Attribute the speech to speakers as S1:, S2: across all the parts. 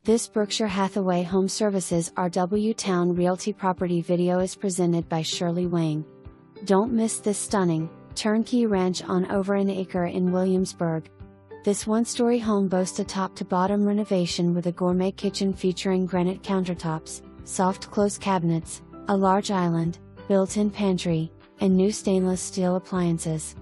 S1: This Berkshire Hathaway Home Services RW Towne Realty property video is presented by Shirley Wang. Don't miss this stunning, turnkey ranch on over an acre in Williamsburg. This one-story home boasts a top-to-bottom renovation with a gourmet kitchen featuring granite countertops, soft close cabinets, a large island, built-in pantry, and new stainless steel appliances.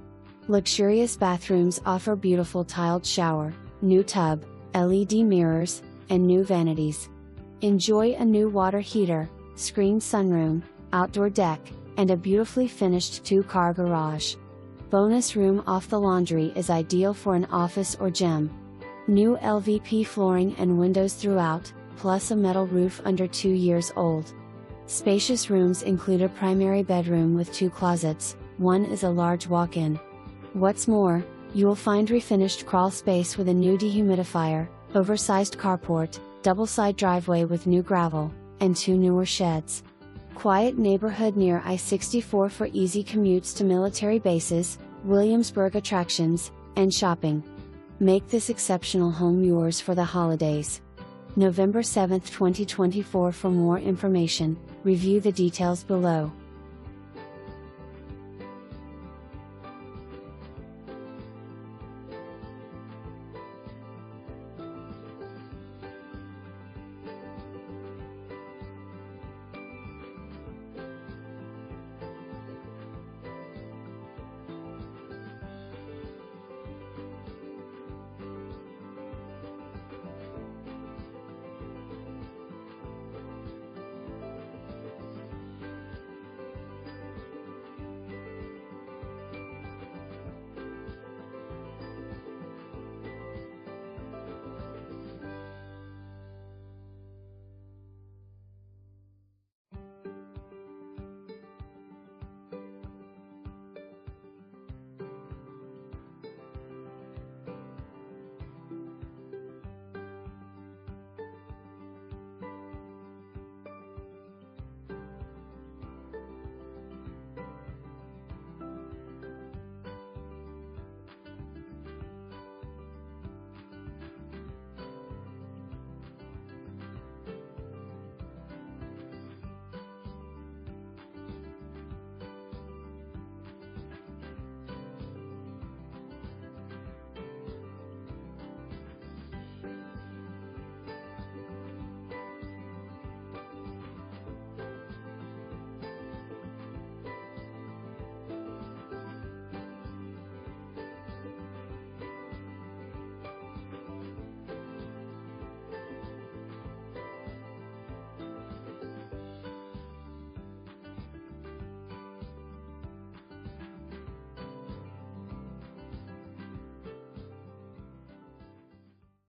S1: Luxurious bathrooms offer beautiful tiled shower, new tub, LED mirrors, and new vanities. Enjoy a new water heater, screened sunroom, outdoor deck, and a beautifully finished 2-car garage. Bonus room off the laundry is ideal for an office or gym. New LVP flooring and windows throughout, plus a metal roof under 2 years old. Spacious rooms include a primary bedroom with 2 closets, one is a large walk-in. What's more, you will find refinished crawl space with a new dehumidifier, oversized carport, double-side driveway with new gravel, and 2 newer sheds. Quiet neighborhood near I-64 for easy commutes to military bases, Williamsburg attractions, and shopping. Make this exceptional home yours for the holidays. November 7, 2024. For more information, review the details below.